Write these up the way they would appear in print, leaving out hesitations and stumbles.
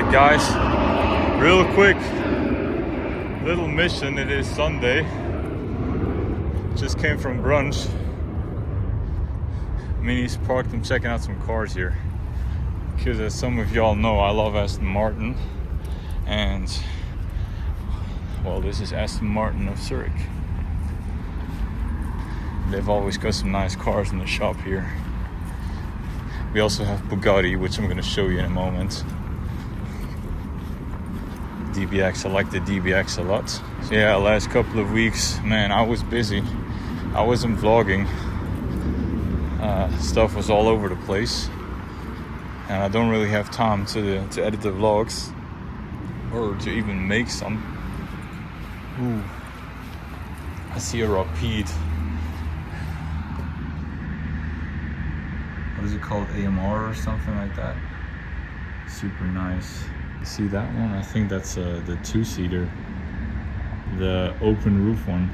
Alright guys, real quick little mission. It is Sunday. Just came from brunch. Mini's parked. I'm checking out some cars here because, as some of y'all know, I love Aston Martin, and well, this is Aston Martin of Zurich. They've always got some nice cars in the shop here. We also have Bugatti, which I'm going to show you in a moment. DBX, I like the DBX a lot. So yeah, last couple of weeks, man, I was busy. I wasn't vlogging. Stuff was all over the place. And I don't really have time to edit the vlogs. Or to even make some. Ooh. I see a Rapide. What is it called? AMR or something like that. Super nice. See that one? I think that's the two-seater. The open roof one.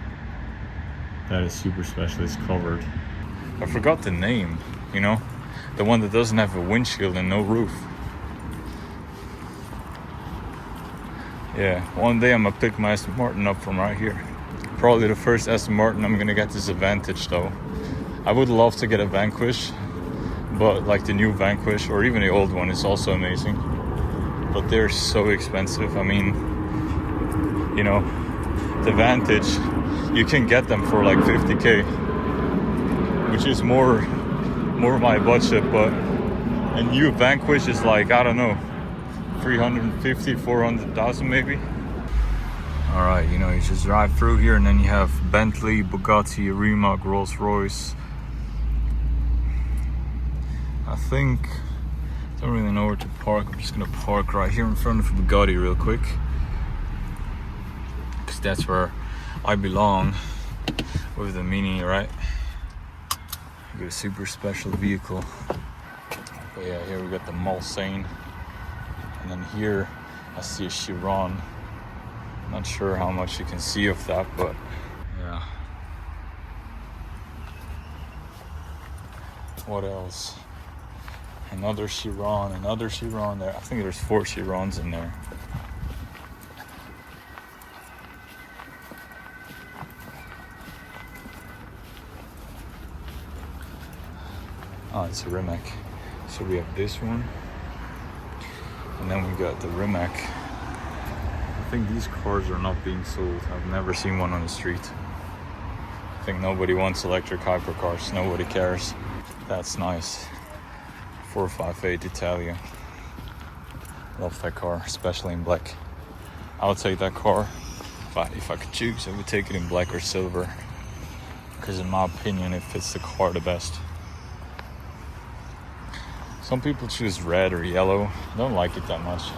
That is super special. It's covered. I forgot the name, you know? The one that doesn't have a windshield and no roof. Yeah, one day I'm gonna pick my Aston Martin up from right here. Probably the first Aston Martin I'm gonna get is a Vantage though. I would love to get a Vanquish. But like the new Vanquish or even the old one is also amazing. But they're so expensive. I mean, you know, the Vantage, you can get them for like 50k, which is more my budget. But a new Vanquish is like, I don't know, 350, 400,000 maybe. All right, you know, you just drive through here and then you have Bentley, Bugatti, Rimac, Rolls-Royce. I think, don't really know where to park. I'm just gonna park right here in front of Bugatti real quick, because that's where I belong with the Mini, right? I got a super special vehicle. But yeah, here we got the Mulsanne, and then here I see a Chiron. Not sure how much you can see of that, but yeah. What else? Another Chiron there. I think there's 4 Chirons in there. Oh, it's a Rimac. So we have this one. And then we got the Rimac. I think these cars are not being sold. I've never seen one on the street. I think nobody wants electric hypercars. Nobody cares. That's nice. 458 Italia. Love that car, especially in black. I would take that car if I could choose. I would take it in black or silver, because in my opinion it fits the car the best. Some people choose red or yellow. I don't like it that much.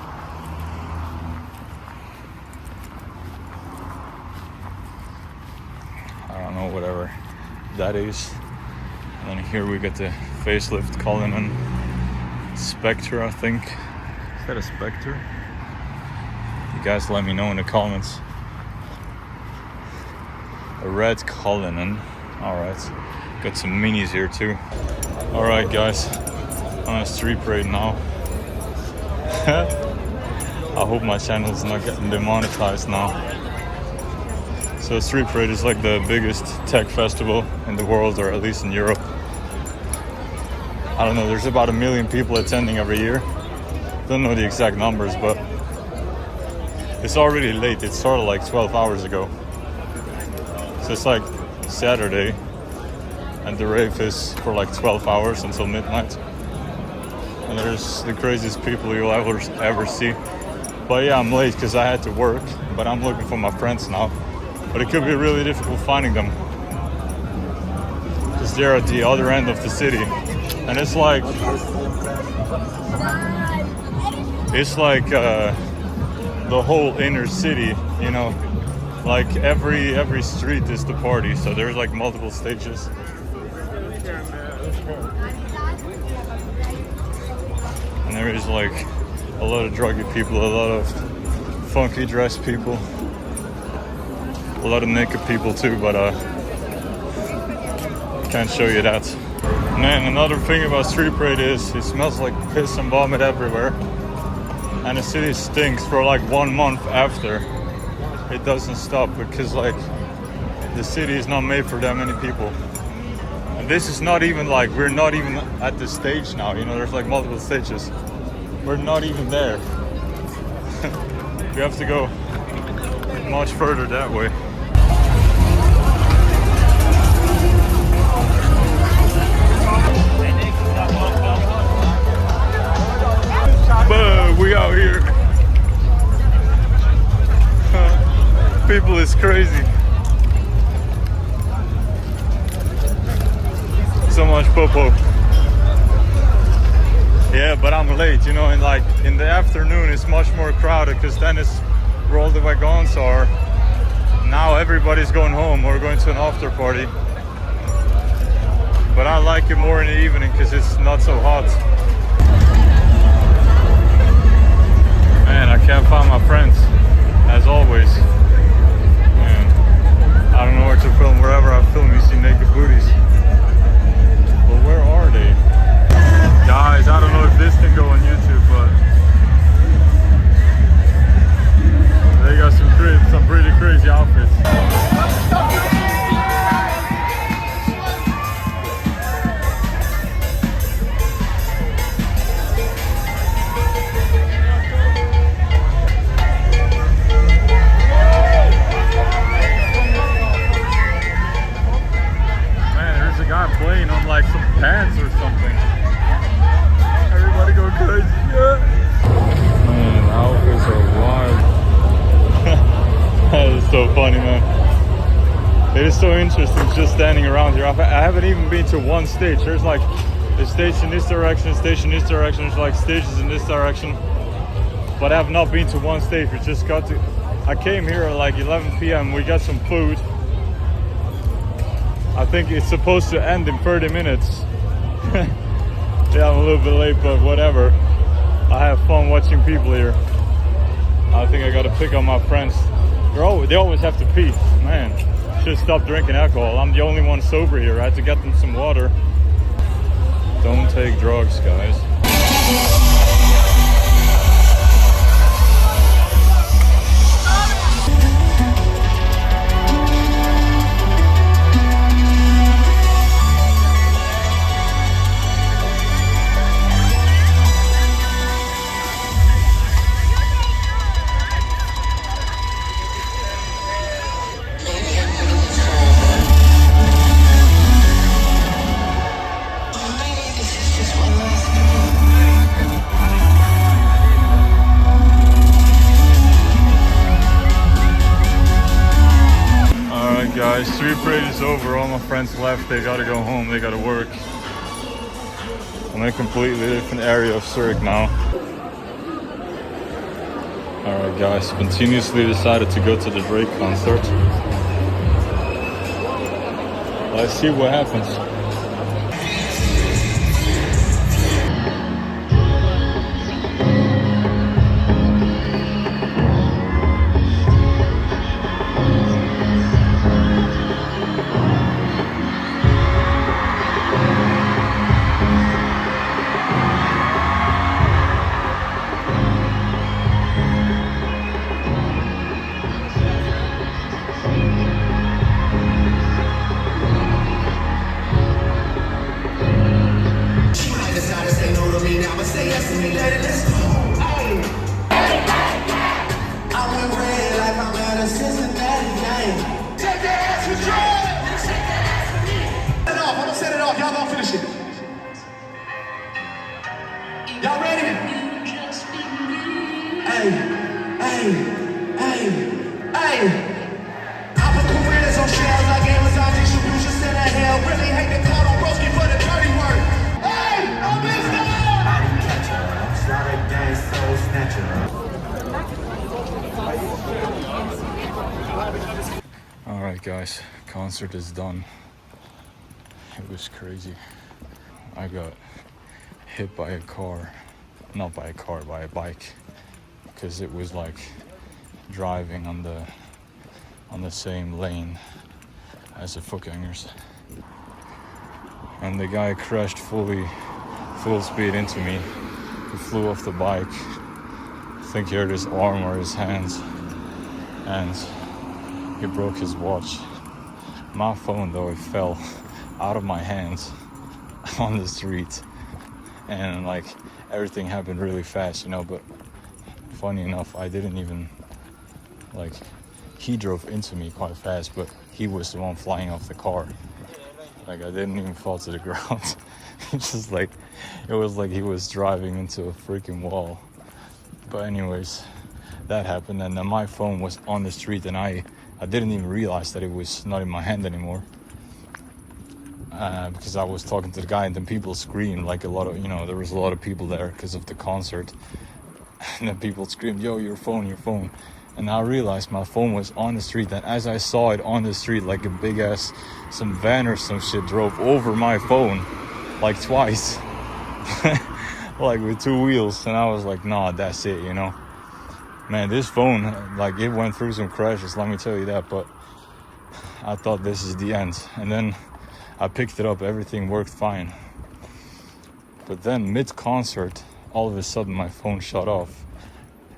I don't know, whatever that is. And then here we got the facelift Cullinan Spectre, I think. Is that a Spectre? You guys let me know in the comments. A red Cullinan. Alright. Got some Minis here too. Alright guys. On a street parade now. I hope my channel's not getting demonetized now. So street parade is like the biggest tech festival in the world, or at least in Europe. I don't know, there's about 1 million people attending every year. Don't know the exact numbers, but it's already late. It started like 12 hours ago. So it's like Saturday, and the rave is for like 12 hours until midnight. And there's the craziest people you'll ever see. But yeah, I'm late because I had to work, but I'm looking for my friends now. But it could be really difficult finding them, because they're at the other end of the city. And it's like the whole inner city, you know, like every street is the party. So there's like multiple stages. And there is like a lot of druggy people, a lot of funky dressed people, a lot of naked people too, but can't show you that. Man, another thing about street parade is it smells like piss and vomit everywhere. and the city stinks for like 1 month after, it doesn't stop, because like the city is not made for that many people. And this is not even like, we're not even at the stage now, you know, there's like multiple stages. We're not even there. We have to go much further that way. But we out here. People is crazy. So much popo. Yeah, but I'm late, you know, and like in the afternoon it's much more crowded, because then it's where all the wagons are. Now everybody's going home or going to an after party. But I like it more in the evening because it's not so hot. Man, I can't find my friends, as always. Man, I don't know where to film. Wherever I film, you see naked booties. But where are they? Guys, I don't know if this can go on YouTube, but they got some pretty crazy outfits. Man, there's a guy playing on like some pants or something. Everybody go crazy. Yeah. Man, the outfits are wild. That is so funny, man. It is so interesting just standing around here. I haven't even been to one stage. There's like a stage in this direction, stage in this direction. There's like stages in this direction. But I have not been to one stage. We just got to... I came here at like 11 p.m. We got some food. I think it's supposed to end in 30 minutes. Yeah, I'm a little bit late, but whatever. I have fun watching people here. I think I gotta pick on my friends. They always have to pee. Man, should stop drinking alcohol. I'm the only one sober here. I had to get them some water. Don't take drugs, guys. Guys, street parade is over. All my friends left. They gotta go home. They gotta work. I'm in a completely different area of Zurich now. Alright guys, continuously decided to go to the Drake concert. Let's see what happens. Y'all ready? Hey, hey, hey, hey. I put careers on shelves like Amazon distribution center hell. Really hate the call on broski for the dirty work. Hey, I'm Mr. Body catcher, slide dance, soul snatcher. Alright guys, concert is done. It was crazy. I got hit by a car, not by a car, by a bike, because it was like driving on the same lane as the full-gangers, and the guy crashed full speed into me. He flew off the bike, think he hurt his arm or his hands, and he broke his watch. My phone, though, it fell out of my hands on the street, and like everything happened really fast, you know. But funny enough, I didn't even like, he drove into me quite fast, but he was the one flying off the car. Like, I didn't even fall to the ground. It's just like, it was like he was driving into a freaking wall. But anyways, that happened, and then my phone was on the street, and I didn't even realize that it was not in my hand anymore, because I was talking to the guy, and then people screamed, like a lot of, you know, there was a lot of people there because of the concert, and then people screamed, yo, your phone. And I realized my phone was on the street, and as I saw it on the street, like a big ass, some van or some shit drove over my phone, like twice, like with two wheels, and I was like, nah, that's it, you know. Man, this phone, like, it went through some crashes, let me tell you that, but I thought this is the end. And then I picked it up, everything worked fine. But then mid-concert, all of a sudden my phone shut off.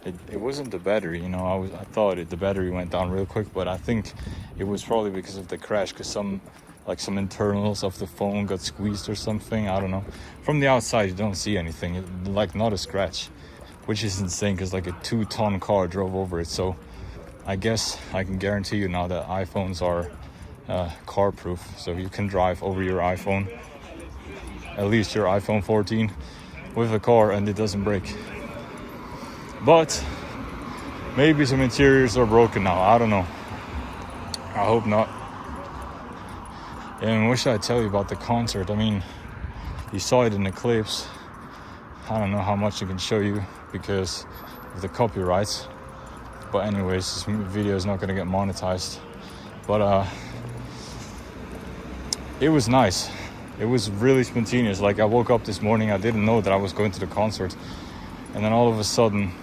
It wasn't the battery, you know, I thought the battery went down real quick, but I think it was probably because of the crash, because some internals of the phone got squeezed or something, I don't know. From the outside you don't see anything, like not a scratch, which is insane, because like a 2-ton car drove over it. So I guess I can guarantee you now that iPhones are car proof, so you can drive over your iPhone, at least your iPhone 14, with a car, and it doesn't break. But maybe some interiors are broken now, I don't know. I hope not. And what should I tell you about the concert? I mean, you saw it in the clips. I don't know how much I can show you because of the copyrights. But anyways, this video is not going to get monetized. But it was nice. It was really spontaneous. Like, I woke up this morning, I didn't know that I was going to the concert. And then all of a sudden,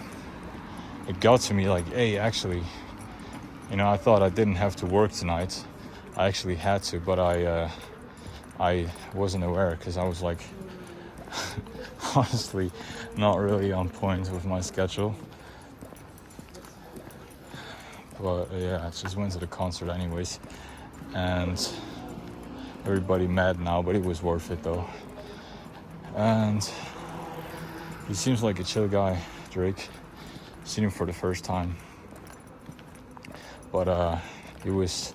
it got to me like, hey, actually, you know, I thought I didn't have to work tonight. I actually had to, but I wasn't aware, because I was like, honestly, not really on point with my schedule. But yeah, I just went to the concert anyways, and everybody mad now, but it was worth it though. And he seems like a chill guy, Drake. Seen him for the first time, but he was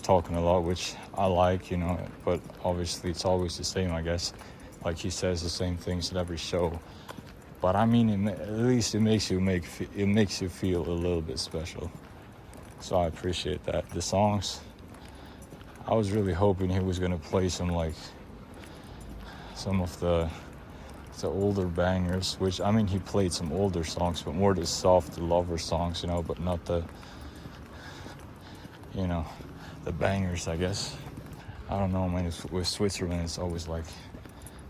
talking a lot, which I like, you know. But obviously it's always the same, I guess. Like, he says the same things at every show. But I mean, at least it makes you feel a little bit special. So I appreciate that. The songs, I was really hoping he was gonna play some of the older bangers, which, I mean, he played some older songs, but more the soft lover songs, you know, but not the, you know, the bangers, I guess. I don't know, man. With Switzerland, it's always like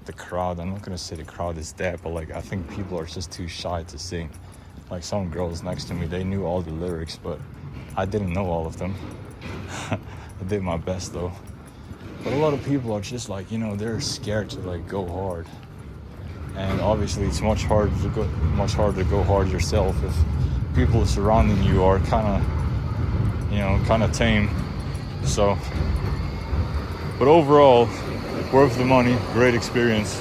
the crowd. I'm not gonna say the crowd is dead, but like, I think people are just too shy to sing. Like, some girls next to me, they knew all the lyrics, but I didn't know all of them. I did my best though. But a lot of people are just like, you know, they're scared to like go hard. And obviously it's much harder to go hard yourself if people surrounding you are kind of tame. So, but overall, worth the money, great experience.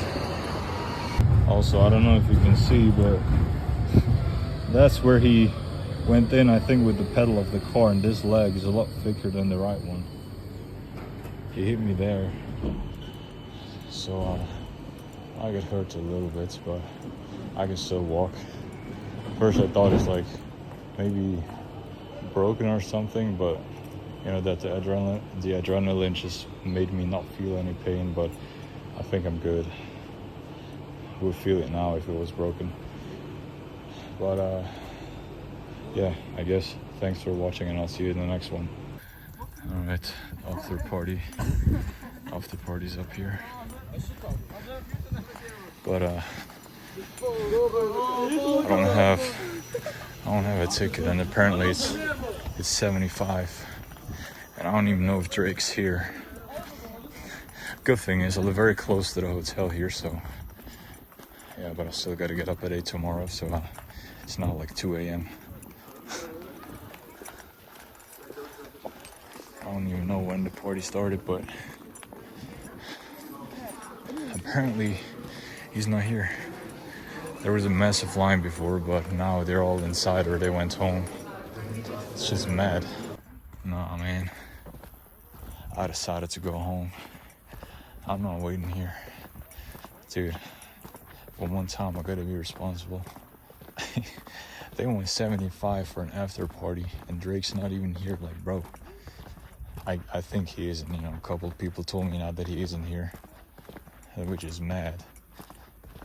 Also, I don't know if you can see, but that's where he went in, I think, with the pedal of the car, and this leg is a lot thicker than the right one. He hit me there, so I got hurt a little bit, but I can still walk. First I thought it's like maybe broken or something, but you know, that the adrenaline just made me not feel any pain, but I think I'm good. Would feel it now if it was broken. But yeah, I guess thanks for watching, and I'll see you in the next one. Alright, after party's up here. But I don't have a ticket, and apparently it's 75, and I don't even know if Drake's here. Good thing is I live very close to the hotel here, so yeah, but I still got to get up at 8 tomorrow, so It's not like 2 a.m. I don't even know when the party started, but apparently he's not here. There was a massive line before, but now they're all inside or they went home. It's just mad. Nah, man. I decided to go home. I'm not waiting here. Dude, for one time I gotta be responsible. They went 75 for an after party and Drake's not even here. Like, bro, I think he isn't, you know. A couple of people told me now that he isn't here, which is mad.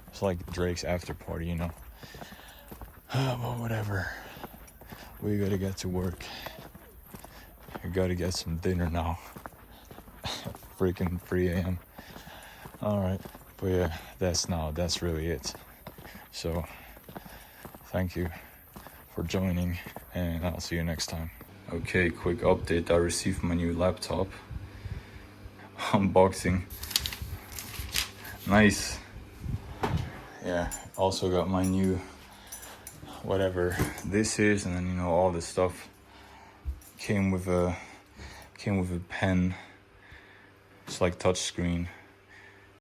It's like Drake's after party, you know. But whatever. We gotta get to work. I gotta get some dinner now. Freaking 3 a.m. Alright, but yeah, that's really it. So, thank you for joining, and I'll see you next time. Okay, quick update. I received my new laptop. Unboxing. Nice. Yeah, also got my new whatever this is, and then, you know, all this stuff came with a pen. It's like touch screen.